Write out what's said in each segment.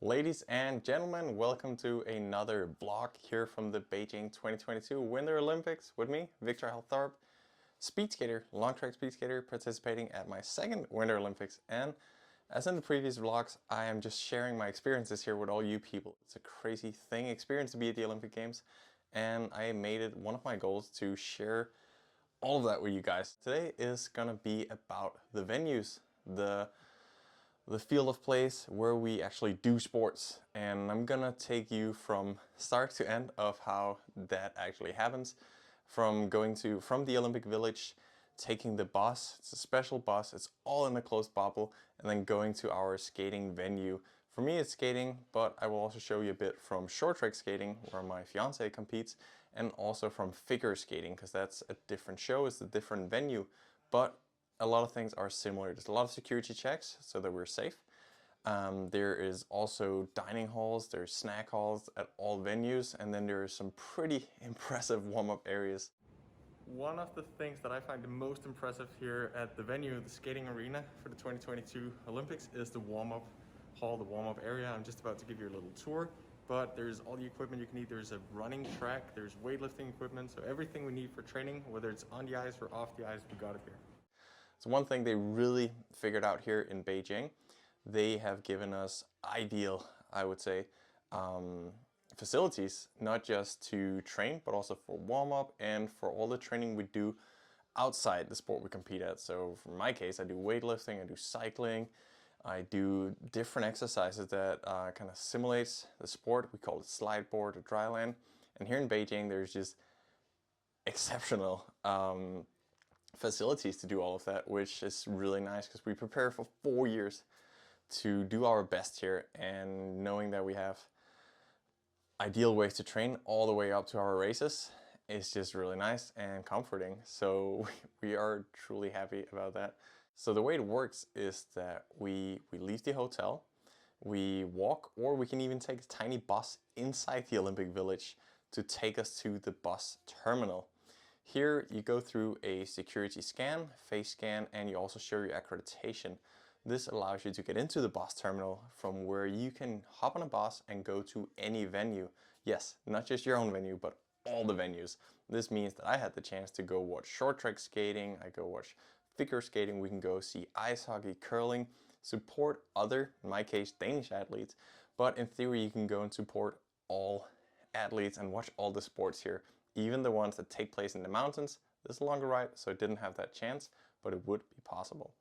Ladies and gentlemen, welcome to another vlog here from the Beijing 2022 Winter Olympics with me, Victor Halthorpe, speed skater, long track speed skater, participating at my second Winter Olympics. And as in the previous vlogs, I am just sharing my experiences here with all you people. It's a crazy experience to be at the Olympic Games, and I made it one of my goals to share all of that with you guys. Today is gonna be about the venues, the field of place where we actually do sports, and I'm gonna take you from start to end of how that actually happens, from the Olympic Village, taking the bus. It's a special bus, it's all in a closed bubble, and then going to our skating venue. For me it's skating, but I will also show you a bit from short track skating where my fiance competes, and also from figure skating because that's a different show, it's a different venue, but a lot of things are similar. There's a lot of security checks so that we're safe. There is also dining halls, there's snack halls at all venues, and then there are some pretty impressive warm-up areas. One of the things that I find the most impressive here at the venue, the skating arena for the 2022 Olympics, is the warm-up hall, the warm-up area. I'm just about to give you a little tour, but there's all the equipment you can need. There's a running track, there's weightlifting equipment, so everything we need for training, whether it's on the ice or off the ice, we got it here. So one thing they really figured out here in Beijing, they have given us ideal, I would say, facilities, not just to train, but also for warm-up and for all the training we do outside the sport we compete at. So for my case, I do weightlifting, I do cycling, I do different exercises that kind of simulates the sport. We call it slide board or dryland. And here in Beijing, there's just exceptional facilities to do all of that, which is really nice because we prepare for 4 years to do our best here, and knowing that we have ideal ways to train all the way up to our races is just really nice and comforting. So we are truly happy about that. So the way it works is that we leave the hotel, we walk, or we can even take a tiny bus inside the Olympic Village to take us to the bus terminal. Here you go through a security scan, face scan, and you also show your accreditation. This allows you to get into the bus terminal, from where you can hop on a bus and go to any venue. Yes, not just your own venue, but all the venues. This means that I had the chance to go watch short track skating, I go watch figure skating, we can go see ice hockey, curling, support other, in my case, Danish athletes, but in theory you can go and support all athletes and watch all the sports here, even the ones that take place in the mountains. This is a longer ride, so I didn't have that chance, but it would be possible.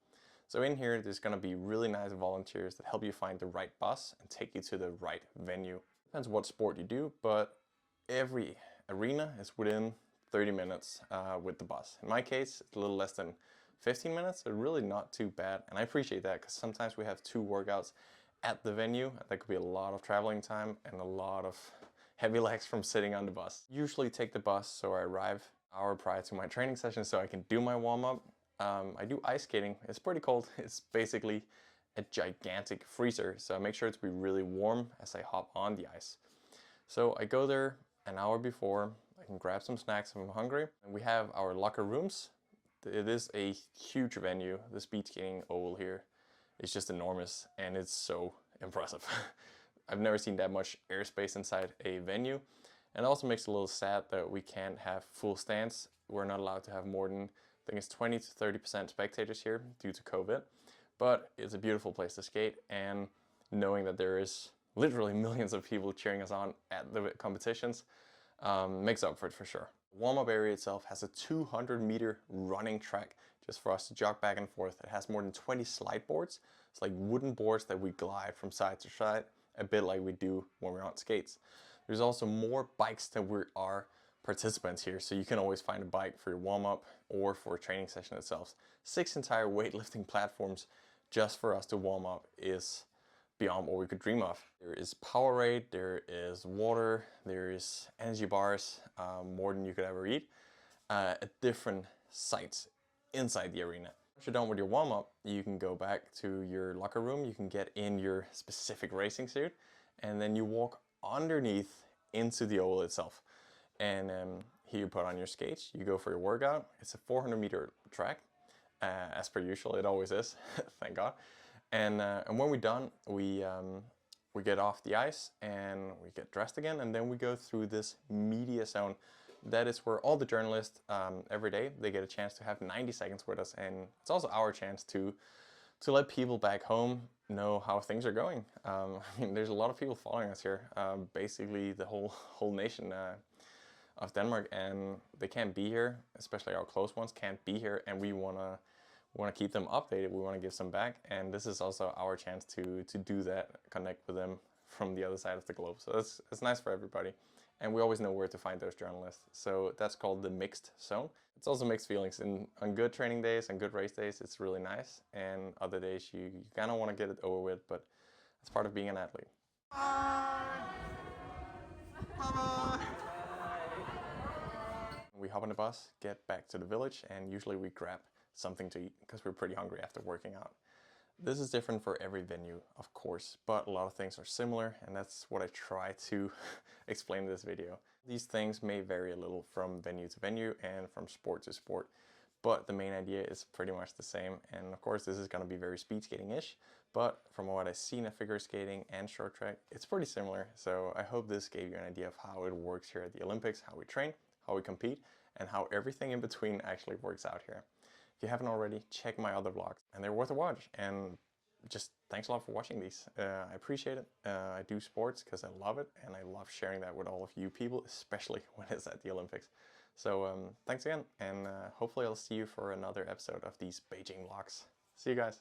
So in here, there's gonna be really nice volunteers that help you find the right bus and take you to the right venue. Depends what sport you do, but every arena is within 30 minutes with the bus. In my case, it's a little less than 15 minutes, so really not too bad. And I appreciate that because sometimes we have 2 workouts at the venue. That could be a lot of traveling time and a lot of heavy legs from sitting on the bus. Usually take the bus, so I arrive an hour prior to my training session so I can do my warm-up. I do ice skating. It's pretty cold. It's basically a gigantic freezer, so I make sure it to be really warm as I hop on the ice. So I go there an hour before. I can grab some snacks if I'm hungry. And we have our locker rooms. It is a huge venue. The speed skating oval here is just enormous, and it's so impressive. I've never seen that much airspace inside a venue, and it also makes it a little sad that we can't have full stands. We're not allowed to have more than, I think it's 20 to 30% spectators here due to COVID, but it's a beautiful place to skate, and knowing that there is literally millions of people cheering us on at the competitions makes up for it for sure. The warm-up area itself has a 200-meter running track just for us to jog back and forth. It has more than 20 slide boards. It's like wooden boards that we glide from side to side, a bit like we do when we're on skates. There's also more bikes than we are participants here, so you can always find a bike for your warm-up or for a training session itself. 6 entire weightlifting platforms just for us to warm up is beyond what we could dream of. There is Powerade, there is water, there is energy bars, more than you could ever eat, at different sites inside the arena. Once you're done with your warm-up, you can go back to your locker room, you can get in your specific racing suit, and then you walk underneath into the oval itself. And here you put on your skates, you go for your workout. It's a 400-meter track, as per usual, it always is, thank God. And when we're done, we We get off the ice and we get dressed again, and then we go through this media zone. That is where all the journalists every day, they get a chance to have 90 seconds with us, and it's also our chance to let people back home know how things are going. I mean, there's a lot of people following us here, basically the whole nation of Denmark, and they can't be here, especially our close ones can't be here, and we want to keep them updated. We want to give some back, and this is also our chance to do that, connect with them from the other side of the globe. So it's nice for everybody, and we always know where to find those journalists. So that's called the mixed zone. It's also mixed feelings. On good training days and good race days, it's really nice, and other days you kind of want to get it over with, but it's part of being an athlete. We hop on the bus, get back to the village, and usually we grab something to eat because we're pretty hungry after working out. This is different for every venue, of course, but a lot of things are similar, and that's what I try to explain in this video. These things may vary a little from venue to venue and from sport to sport, but the main idea is pretty much the same. And of course, this is going to be very speed skating-ish, but from what I've seen of figure skating and short track, it's pretty similar. So I hope this gave you an idea of how it works here at the Olympics, how we train, how we compete, and how everything in between actually works out here. If you haven't already, check my other vlogs, and they're worth a watch. And just thanks a lot for watching these. I appreciate it. I do sports because I love it, and I love sharing that with all of you people, especially when it's at the Olympics. So thanks again, and hopefully I'll see you for another episode of these Beijing vlogs. See you guys.